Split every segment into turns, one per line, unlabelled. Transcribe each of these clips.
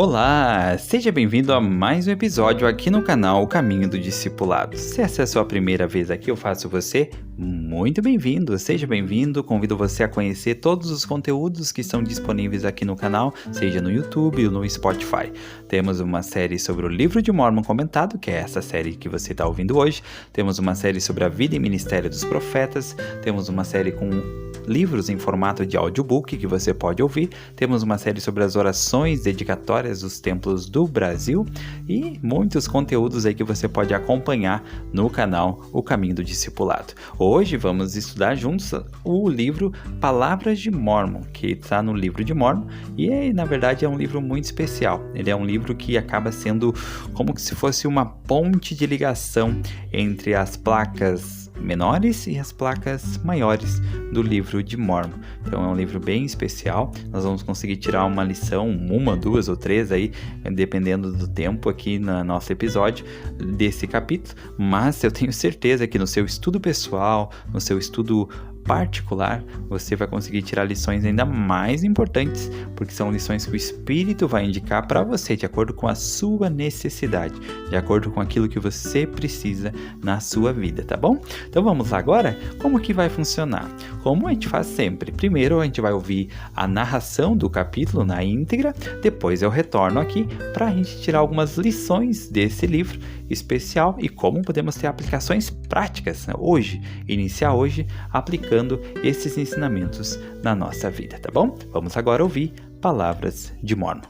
Olá, seja bem-vindo a mais um episódio aqui no canal O Caminho do Discipulado. Se essa é a sua primeira vez aqui, eu faço você muito bem-vindo, seja bem-vindo, convido você a conhecer todos os conteúdos que estão disponíveis aqui no canal, seja no YouTube ou no Spotify. Temos uma série sobre o Livro de Mórmon comentado, que é essa série que você está ouvindo hoje, temos uma série sobre a vida e ministério dos profetas, temos uma série com livros em formato de audiobook que você pode ouvir, temos uma série sobre as orações dedicatórias dos templos do Brasil e muitos conteúdos aí que você pode acompanhar no canal O Caminho do Discipulado. Hoje vamos estudar juntos o livro Palavras de Mórmon, que está no Livro de Mórmon e na verdade é um livro muito especial. Ele é um livro que acaba sendo como se fosse uma ponte de ligação entre as placas menores e as placas maiores do Livro de Mórmon. Então é um livro bem especial, nós vamos conseguir tirar uma lição, uma, duas ou três aí, dependendo do tempo aqui no nosso episódio desse capítulo, mas eu tenho certeza que no seu estudo pessoal, no seu estudo particular, você vai conseguir tirar lições ainda mais importantes, porque são lições que o Espírito vai indicar para você, de acordo com a sua necessidade, de acordo com aquilo que você precisa na sua vida, tá bom? Então vamos lá agora? Como que vai funcionar? Como a gente faz sempre. Primeiro a gente vai ouvir a narração do capítulo na íntegra, depois eu retorno aqui para a gente tirar algumas lições desse livro especial e como podemos ter aplicações práticas, né? Iniciar hoje aplicando esses ensinamentos na nossa vida, tá bom? Vamos agora ouvir Palavras de Mórmon.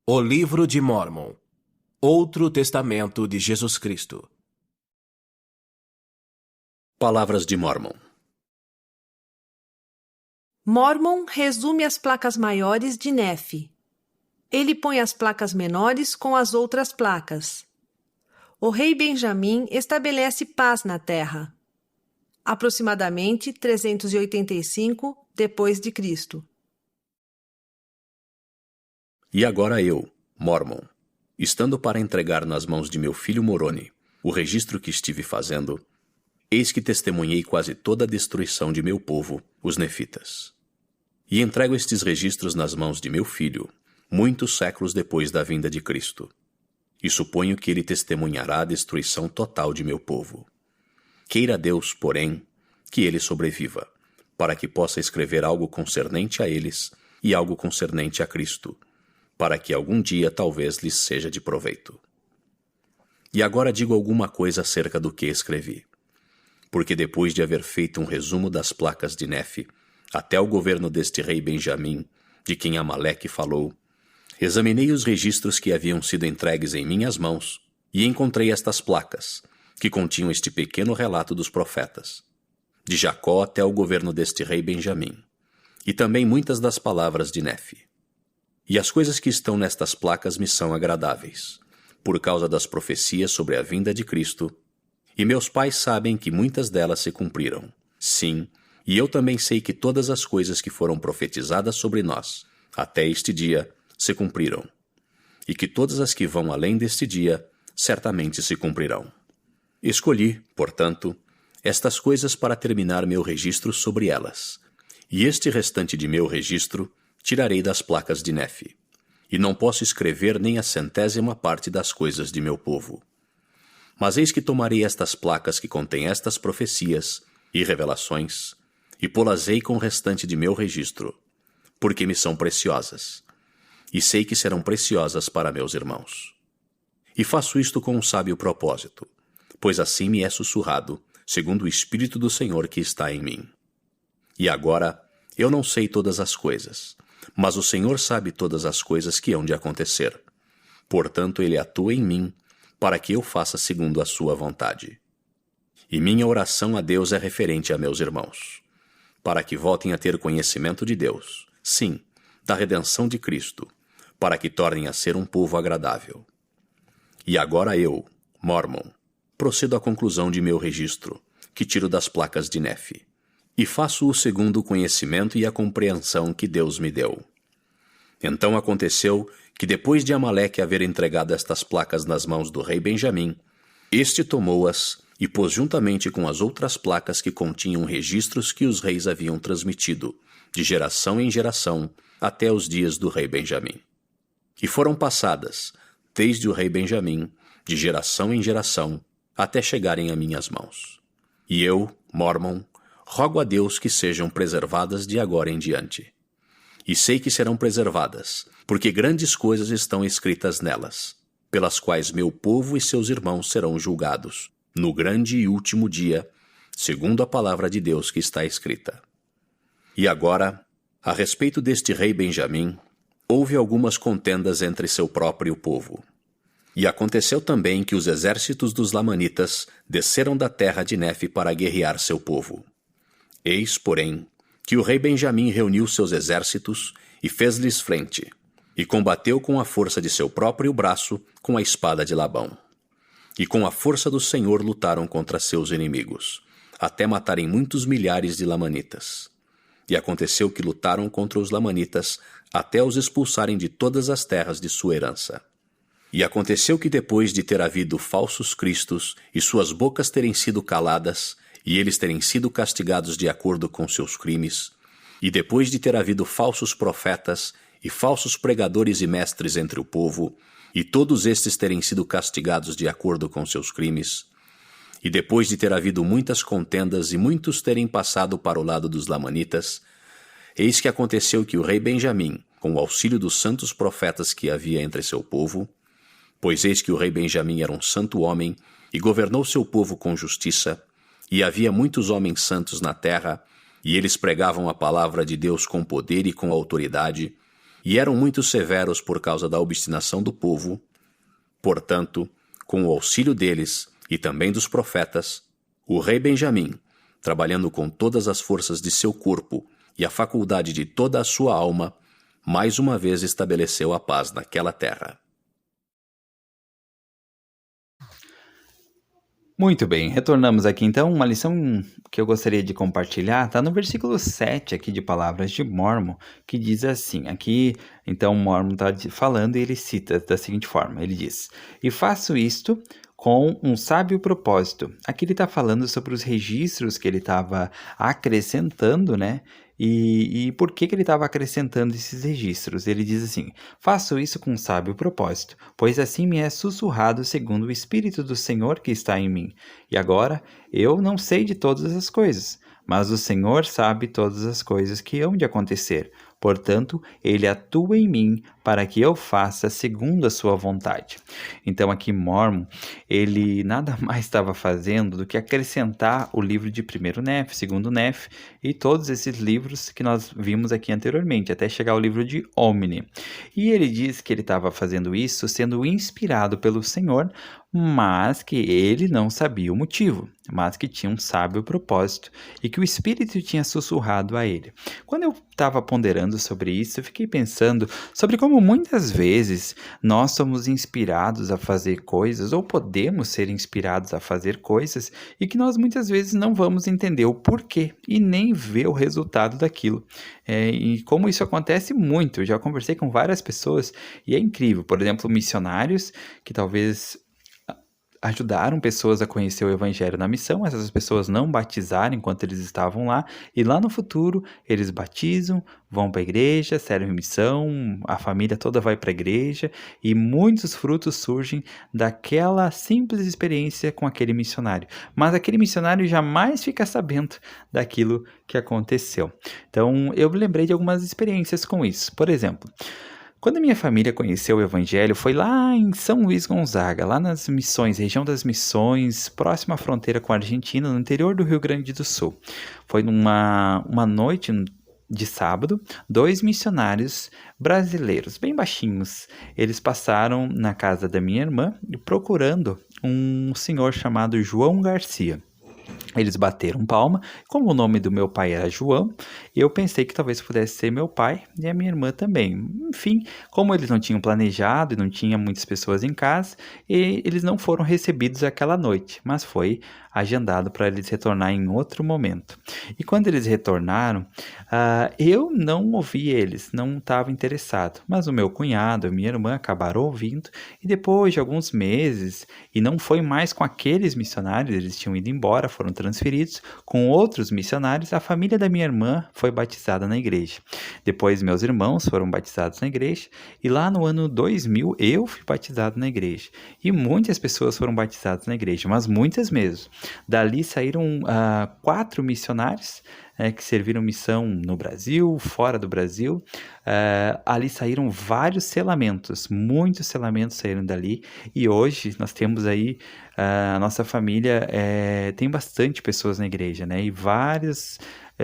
O Livro de Mórmon, outro testamento de Jesus Cristo. Palavras de Mórmon.
Mórmon resume as placas maiores de Nefe. Ele põe as placas menores com as outras placas. O rei Benjamim estabelece paz na terra. Aproximadamente 385 depois de Cristo.
E agora eu, Mórmon, estando para entregar nas mãos de meu filho Moroni o registro que estive fazendo, eis que testemunhei quase toda a destruição de meu povo, os nefitas. E entrego estes registros nas mãos de meu filho, muitos séculos depois da vinda de Cristo. E suponho que ele testemunhará a destruição total de meu povo. Queira Deus, porém, que ele sobreviva, para que possa escrever algo concernente a eles e algo concernente a Cristo, para que algum dia talvez lhes seja de proveito. E agora digo alguma coisa acerca do que escrevi. Porque depois de haver feito um resumo das placas de Nefe, até o governo deste rei Benjamim, de quem Amaleque falou, examinei os registros que haviam sido entregues em minhas mãos e encontrei estas placas, que continham este pequeno relato dos profetas, de Jacó até o governo deste rei Benjamim, e também muitas das palavras de Nefe. E as coisas que estão nestas placas me são agradáveis, por causa das profecias sobre a vinda de Cristo, e meus pais sabem que muitas delas se cumpriram. Sim, e eu também sei que todas as coisas que foram profetizadas sobre nós, até este dia, se cumpriram, e que todas as que vão além deste dia certamente se cumprirão. Escolhi, portanto, estas coisas para terminar meu registro sobre elas, e este restante de meu registro tirarei das placas de Nefe, e não posso escrever nem a 100ª parte das coisas de meu povo. Mas eis que tomarei estas placas que contêm estas profecias e revelações, e pô-las-ei com o restante de meu registro, porque me são preciosas, e sei que serão preciosas para meus irmãos. E faço isto com um sábio propósito, pois assim me é sussurrado, segundo o Espírito do Senhor que está em mim. E agora, eu não sei todas as coisas, mas o Senhor sabe todas as coisas que hão de acontecer. Portanto, ele atua em mim, para que eu faça segundo a sua vontade. E minha oração a Deus é referente a meus irmãos, para que voltem a ter conhecimento de Deus, sim, da redenção de Cristo, para que tornem a ser um povo agradável. E agora eu, Mórmon, procedo à conclusão de meu registro, que tiro das placas de Nefe, e faço-o segundo o conhecimento e a compreensão que Deus me deu. Então aconteceu que depois de Amaleque haver entregado estas placas nas mãos do rei Benjamim, este tomou-as e pôs juntamente com as outras placas que continham registros que os reis haviam transmitido, de geração em geração, até os dias do rei Benjamim. E foram passadas, desde o rei Benjamim, de geração em geração, até chegarem a minhas mãos. E eu, Mormon, rogo a Deus que sejam preservadas de agora em diante. E sei que serão preservadas, porque grandes coisas estão escritas nelas, pelas quais meu povo e seus irmãos serão julgados, no grande e último dia, segundo a palavra de Deus que está escrita. E agora, a respeito deste rei Benjamim, houve algumas contendas entre seu próprio povo. E aconteceu também que os exércitos dos Lamanitas desceram da terra de Nefe para guerrear seu povo. Eis, porém, que o rei Benjamim reuniu seus exércitos e fez-lhes frente, e combateu com a força de seu próprio braço com a espada de Labão. E com a força do Senhor lutaram contra seus inimigos, até matarem muitos milhares de Lamanitas. E aconteceu que lutaram contra os Lamanitas até os expulsarem de todas as terras de sua herança. E aconteceu que depois de ter havido falsos cristos e suas bocas terem sido caladas, e eles terem sido castigados de acordo com seus crimes, e depois de ter havido falsos profetas e falsos pregadores e mestres entre o povo, e todos estes terem sido castigados de acordo com seus crimes, e depois de ter havido muitas contendas e muitos terem passado para o lado dos Lamanitas, eis que aconteceu que o rei Benjamim, com o auxílio dos santos profetas que havia entre seu povo, pois eis que o rei Benjamim era um santo homem e governou seu povo com justiça, e havia muitos homens santos na terra, e eles pregavam a palavra de Deus com poder e com autoridade, e eram muito severos por causa da obstinação do povo. Portanto, com o auxílio deles e também dos profetas, o rei Benjamim, trabalhando com todas as forças de seu corpo e a faculdade de toda a sua alma, mais uma vez estabeleceu a paz naquela terra.
Muito bem, retornamos aqui então. Uma lição que eu gostaria de compartilhar está no versículo 7 aqui de Palavras de Mormon, que diz assim, aqui então Mormon está falando e ele cita da seguinte forma, ele diz: "E faço isto com um sábio propósito." Aqui ele está falando sobre os registros que ele estava acrescentando, né? E por que ele estava acrescentando esses registros? Ele diz assim: "Faço isso com um sábio propósito, pois assim me é sussurrado segundo o Espírito do Senhor que está em mim. E agora eu não sei de todas as coisas, mas o Senhor sabe todas as coisas que hão de acontecer. Portanto, ele atua em mim para que eu faça segundo a sua vontade." Então aqui Mormon, ele nada mais estava fazendo do que acrescentar o livro de 1º Nefe, 2º Nefe e todos esses livros que nós vimos aqui anteriormente, até chegar ao livro de Omni. E ele diz que ele estava fazendo isso sendo inspirado pelo Senhor, mas que ele não sabia o motivo, mas que tinha um sábio propósito e que o Espírito tinha sussurrado a ele. Quando eu estava ponderando sobre isso, eu fiquei pensando sobre como muitas vezes nós somos inspirados a fazer coisas ou podemos ser inspirados a fazer coisas e que nós muitas vezes não vamos entender o porquê e nem ver o resultado daquilo. E como isso acontece muito, eu já conversei com várias pessoas e é incrível. Por exemplo, missionários que talvez ajudaram pessoas a conhecer o Evangelho na missão, essas pessoas não batizaram enquanto eles estavam lá, e lá no futuro eles batizam, vão para a igreja, servem missão, a família toda vai para a igreja, e muitos frutos surgem daquela simples experiência com aquele missionário. Mas aquele missionário jamais fica sabendo daquilo que aconteceu. Então, eu me lembrei de algumas experiências com isso. Por exemplo, quando a minha família conheceu o Evangelho, foi lá em São Luís Gonzaga, lá nas Missões, região das Missões, próxima à fronteira com a Argentina, no interior do Rio Grande do Sul. Foi numa noite de sábado, 2 missionários brasileiros, bem baixinhos, eles passaram na casa da minha irmã procurando um senhor chamado João Garcia. Eles bateram palma, como o nome do meu pai era João, eu pensei que talvez pudesse ser meu pai e a minha irmã também. Enfim, como eles não tinham planejado e não tinha muitas pessoas em casa, eles não foram recebidos aquela noite, mas foi agendado para eles retornar em outro momento. E quando eles retornaram, eu não ouvi eles, não estava interessado, mas o meu cunhado e minha irmã acabaram ouvindo, e depois de alguns meses, e não foi mais com aqueles missionários, eles tinham ido embora, foram transferidos com outros missionários, a família da minha irmã foi batizada na igreja. Depois meus irmãos foram batizados na igreja e lá no ano 2000 eu fui batizado na igreja. E muitas pessoas foram batizadas na igreja, mas muitas mesmo. Dali saíram 4 missionários que serviram missão no Brasil, fora do Brasil. Ali saíram vários selamentos, muitos selamentos saíram dali, e hoje nós temos aí, a nossa família tem bastante pessoas na igreja, né? E vários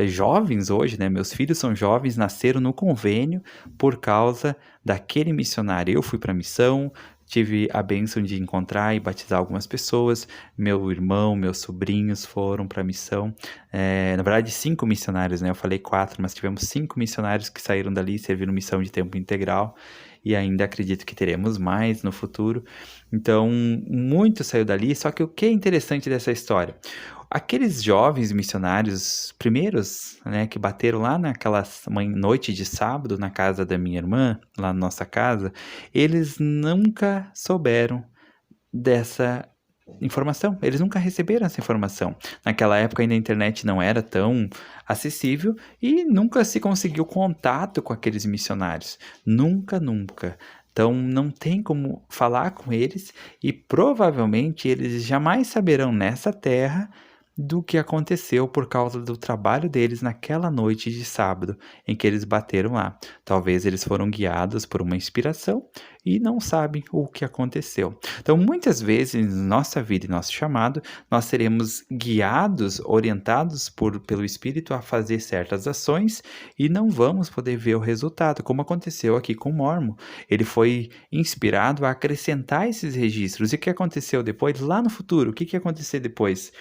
jovens hoje, né? Meus filhos são jovens, nasceram no convênio por causa daquele missionário. Eu fui para a missão, tive a bênção de encontrar e batizar algumas pessoas. Meu irmão, meus sobrinhos foram para a missão. Na verdade, 5 missionários, né? Eu falei 4, mas tivemos 5 missionários que saíram dali e serviram missão de tempo integral. E ainda acredito que teremos mais no futuro. Então, muito saiu dali. Só que o que é interessante dessa história? Aqueles jovens missionários primeiros, né, que bateram lá naquela noite de sábado na casa da minha irmã, lá na nossa casa, eles nunca souberam dessa informação, eles nunca receberam essa informação. Naquela época ainda a internet não era tão acessível e nunca se conseguiu contato com aqueles missionários, nunca. Então não tem como falar com eles e provavelmente eles jamais saberão nessa terra do que aconteceu por causa do trabalho deles naquela noite de sábado em que eles bateram lá. Talvez eles foram guiados por uma inspiração e não sabem o que aconteceu. Então, muitas vezes, em nossa vida e nosso chamado, nós seremos guiados, orientados pelo Espírito a fazer certas ações e não vamos poder ver o resultado, como aconteceu aqui com o Mormon. Ele foi inspirado a acrescentar esses registros. E o que aconteceu depois? Lá no futuro, o que ia acontecer depois?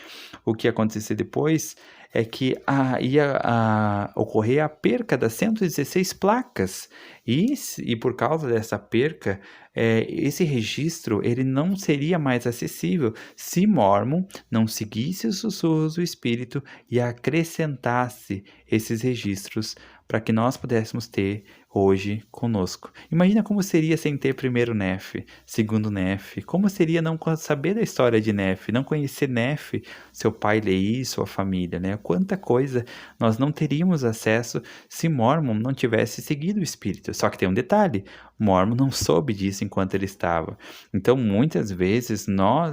O que ia acontecer depois é que ia ocorrer a perca das 116 placas e por causa dessa perca, esse registro ele não seria mais acessível se Mormon não seguisse os sussurros do Espírito e acrescentasse esses registros para que nós pudéssemos ter hoje conosco. Imagina como seria sem ter primeiro Nefe, segundo Nefe, como seria não saber da história de Nefe, não conhecer Nefe, seu pai Leí, sua família, né? Quanta coisa nós não teríamos acesso se Mormon não tivesse seguido o Espírito. Só que tem um detalhe, Mormon não soube disso enquanto ele estava. Então, muitas vezes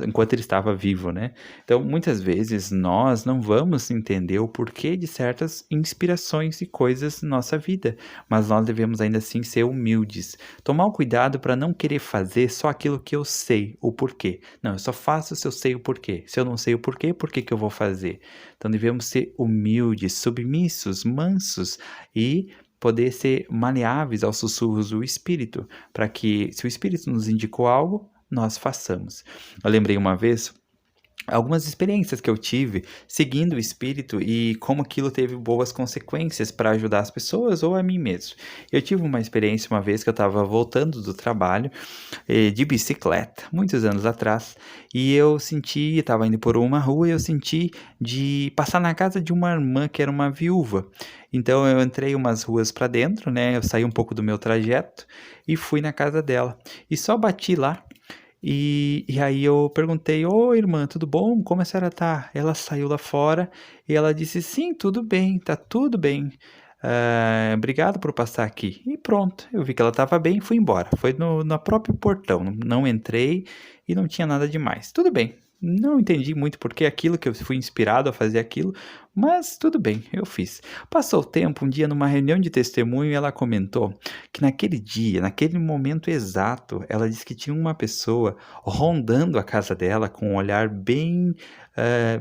enquanto ele estava vivo, né? Então, muitas vezes nós não vamos entender o porquê de certas inspirações e coisas na nossa vida, mas nós devemos ainda assim ser humildes. Tomar o cuidado para não querer fazer só aquilo que eu sei o porquê. Não, eu só faço se eu sei o porquê. Se eu não sei o porquê, por que eu vou fazer? Então, devemos ser humildes, submissos, mansos e poder ser maleáveis aos sussurros do Espírito, para que, se o Espírito nos indicou algo, nós façamos. Eu lembrei uma vez algumas experiências que eu tive seguindo o Espírito e como aquilo teve boas consequências para ajudar as pessoas ou a mim mesmo. Eu tive uma experiência uma vez que eu estava voltando do trabalho de bicicleta, muitos anos atrás, e eu estava indo por uma rua e eu senti de passar na casa de uma irmã que era uma viúva. Então eu entrei umas ruas para dentro, né? Eu saí um pouco do meu trajeto e fui na casa dela. E só bati lá. E aí eu perguntei, ô irmã, tudo bom? Como a senhora tá? Ela saiu lá fora e ela disse, sim, tudo bem, tá tudo bem. Obrigado por passar aqui. E pronto, eu vi que ela estava bem e fui embora. Foi no próprio portão, não entrei e não tinha nada demais. Tudo bem, não entendi muito porque aquilo que eu fui inspirado a fazer aquilo, mas tudo bem, eu fiz. Passou o tempo, um dia numa reunião de testemunho, ela comentou que naquele dia, naquele momento exato, ela disse que tinha uma pessoa rondando a casa dela com um olhar bem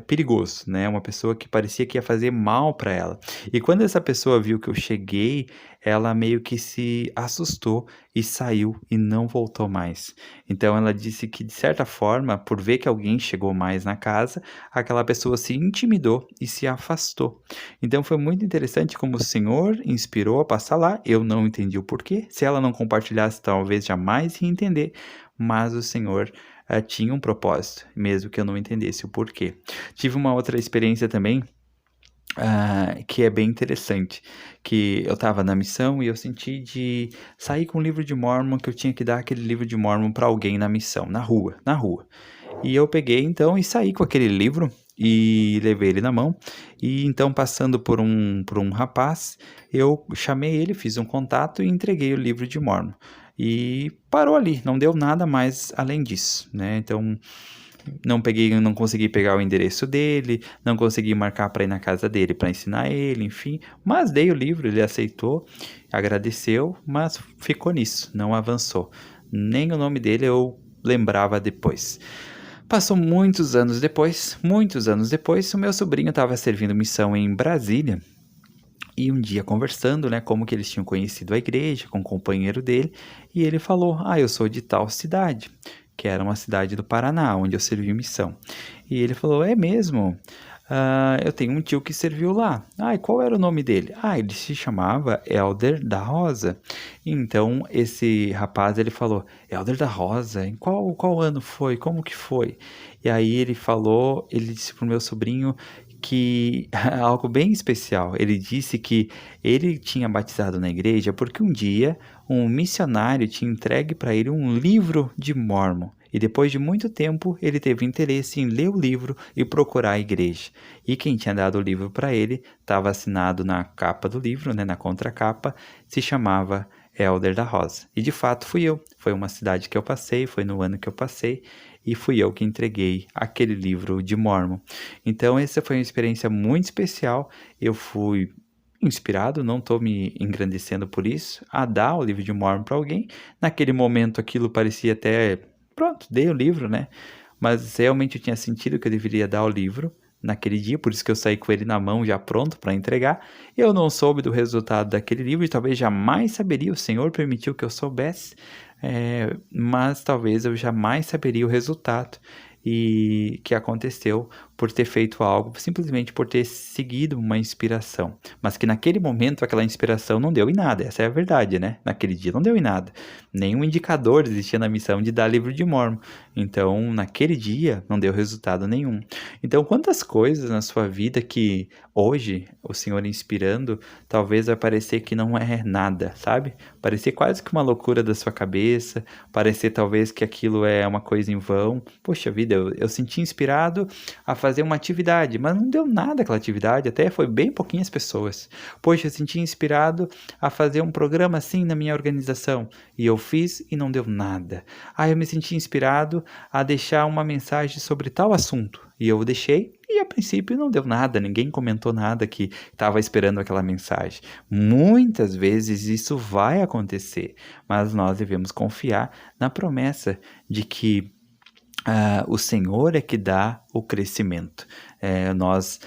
perigoso, né? Uma pessoa que parecia que ia fazer mal para ela. E quando essa pessoa viu que eu cheguei, ela meio que se assustou e saiu e não voltou mais. Então ela disse que, de certa forma, por ver que alguém chegou mais na casa, aquela pessoa se intimidou e se afastou. Então foi muito interessante como o Senhor inspirou a passar lá. Eu não entendi o porquê. Se ela não compartilhasse, talvez jamais ia entender. Mas o Senhor tinha um propósito, mesmo que eu não entendesse o porquê. Tive uma outra experiência também, que é bem interessante, que eu estava na missão e eu senti de sair com um livro de Mormon, que eu tinha que dar aquele livro de Mormon para alguém na missão, na rua. E eu peguei então e saí com aquele livro e levei ele na mão. E então, passando por um rapaz, eu chamei ele, fiz um contato e entreguei o livro de Mórmon. E parou ali, não deu nada mais além disso, né? Então, não consegui pegar o endereço dele, não consegui marcar para ir na casa dele para ensinar ele, enfim. Mas dei o livro, ele aceitou, agradeceu, mas ficou nisso, não avançou. Nem o nome dele eu lembrava depois. Passou muitos anos depois, o meu sobrinho estava servindo missão em Brasília. E um dia conversando, né, como que eles tinham conhecido a igreja, com um companheiro dele, e ele falou, eu sou de tal cidade, que era uma cidade do Paraná, onde eu servi missão. E ele falou, é mesmo? Eu tenho um tio que serviu lá. E qual era o nome dele? Ele se chamava Elder da Rosa. Então, esse rapaz, ele falou, Elder da Rosa, em qual ano foi? Como que foi? E aí ele disse pro meu sobrinho que algo bem especial. Ele disse que ele tinha batizado na igreja porque um dia um missionário tinha entregue para ele um livro de Mórmon. E depois de muito tempo, ele teve interesse em ler o livro e procurar a igreja. E quem tinha dado o livro para ele, estava assinado na capa do livro, né, na contracapa, se chamava Elder da Rosa. E de fato fui eu. Foi uma cidade que eu passei, foi no ano que eu passei, e fui eu que entreguei aquele livro de Mórmon. Então essa foi uma experiência muito especial. Eu fui inspirado, não estou me engrandecendo por isso, a dar o livro de Mórmon para alguém. Naquele momento aquilo parecia até... Pronto, dei o livro, né? Mas realmente eu tinha sentido que eu deveria dar o livro naquele dia, por isso que eu saí com ele na mão já pronto para entregar. Eu não soube do resultado daquele livro e talvez jamais saberia, o Senhor permitiu que eu soubesse, mas talvez eu jamais saberia o resultado e que aconteceu por ter feito algo, simplesmente por ter seguido uma inspiração. Mas que naquele momento aquela inspiração não deu em nada, essa é a verdade, né? Naquele dia não deu em nada. Nenhum indicador existia na missão de dar livro de Mórmon. Então, naquele dia não deu resultado nenhum. Então, quantas coisas na sua vida que hoje o Senhor inspirando, talvez vai parecer que não é nada, sabe? Parecer quase que uma loucura da sua cabeça, parecer talvez que aquilo é uma coisa em vão. Poxa vida, eu senti inspirado a fazer uma atividade, mas não deu nada aquela atividade, até foi bem pouquinhas pessoas. Poxa, eu senti inspirado a fazer um programa assim na minha organização, e eu fiz e não deu nada. Eu me senti inspirado a deixar uma mensagem sobre tal assunto, e eu deixei, e a princípio não deu nada, ninguém comentou nada que estava esperando aquela mensagem. Muitas vezes isso vai acontecer, mas nós devemos confiar na promessa de que o Senhor é que dá o crescimento. Nós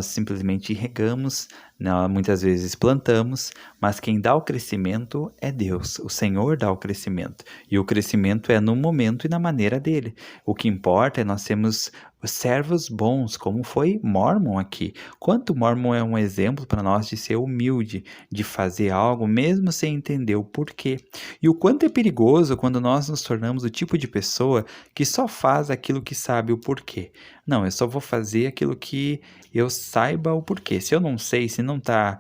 simplesmente regamos, né, muitas vezes plantamos, mas quem dá o crescimento é Deus. O Senhor dá o crescimento. E o crescimento é no momento e na maneira dele. O que importa é nós sermos servos bons, como foi Mórmon aqui. Quanto Mórmon é um exemplo para nós de ser humilde, de fazer algo mesmo sem entender o porquê. E o quanto é perigoso quando nós nos tornamos o tipo de pessoa que só faz aquilo que sabe o porquê. Não, eu só vou fazer aquilo que eu saiba o porquê. Se eu não sei, se não tá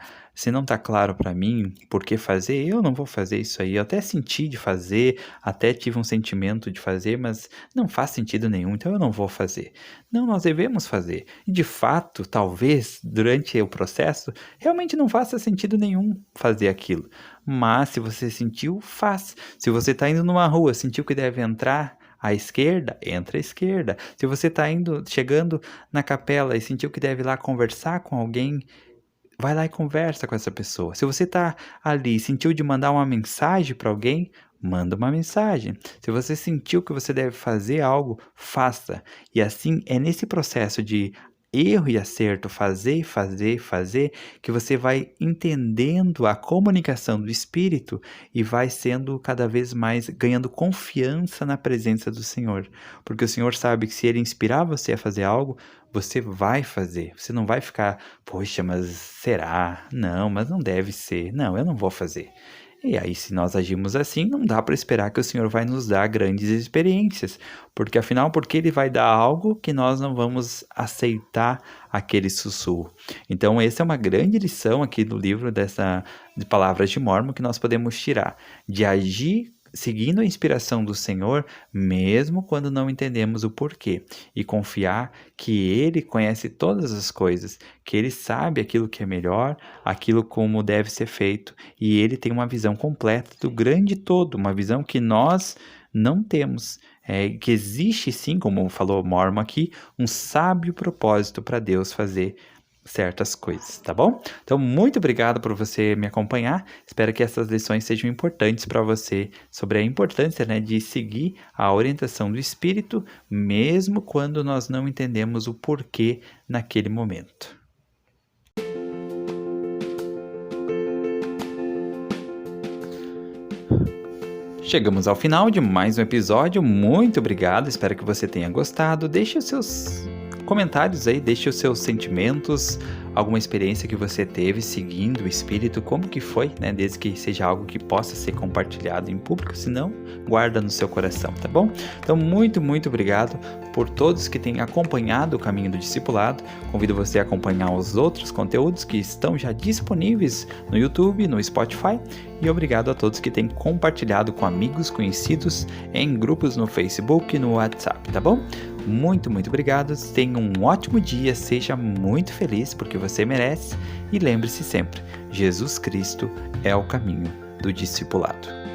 claro para mim por que fazer, eu não vou fazer isso aí. Eu até senti de fazer, até tive um sentimento de fazer, mas não faz sentido nenhum, então eu não vou fazer. Não, nós devemos fazer. E de fato, talvez, durante o processo, realmente não faça sentido nenhum fazer aquilo. Mas se você sentiu, faz. Se você está indo numa rua, sentiu que deve entrar à esquerda, entra à esquerda. Se você está chegando na capela e sentiu que deve ir lá conversar com alguém, vai lá e conversa com essa pessoa. Se você está ali e sentiu de mandar uma mensagem para alguém, manda uma mensagem. Se você sentiu que você deve fazer algo, faça. E assim, é nesse processo de erro e acerto, fazer, que você vai entendendo a comunicação do Espírito e vai sendo cada vez mais, ganhando confiança na presença do Senhor. Porque o Senhor sabe que se Ele inspirar você a fazer algo, você vai fazer. Você não vai ficar, poxa, mas será? Não, mas não deve ser. Não, eu não vou fazer. E aí, se nós agimos assim, não dá para esperar que o Senhor vai nos dar grandes experiências, porque afinal, porque Ele vai dar algo que nós não vamos aceitar aquele sussurro. Então, essa é uma grande lição aqui do livro de Palavras de Mórmon que nós podemos tirar, de agir seguindo a inspiração do Senhor, mesmo quando não entendemos o porquê, e confiar que Ele conhece todas as coisas, que Ele sabe aquilo que é melhor, aquilo como deve ser feito, e Ele tem uma visão completa do grande todo, uma visão que nós não temos. Que existe sim, como falou Mormon aqui, um sábio propósito para Deus fazer certas coisas, tá bom? Então, muito obrigado por você me acompanhar. Espero que essas lições sejam importantes para você sobre a importância, né, de seguir a orientação do Espírito, mesmo quando nós não entendemos o porquê naquele momento. Chegamos ao final de mais um episódio. Muito obrigado, espero que você tenha gostado. Deixe os seus comentários aí, deixe os seus sentimentos, alguma experiência que você teve seguindo o Espírito, como que foi, né? Desde que seja algo que possa ser compartilhado em público, se não, guarda no seu coração, tá bom? Então, muito obrigado por todos que têm acompanhado o Caminho do Discipulado. Convido você a acompanhar os outros conteúdos que estão já disponíveis no YouTube, no Spotify, e obrigado a todos que têm compartilhado com amigos, conhecidos, em grupos no Facebook e no WhatsApp, tá bom? Muito obrigado, tenha um ótimo dia, seja muito feliz porque você merece e lembre-se sempre, Jesus Cristo é o caminho do discipulado.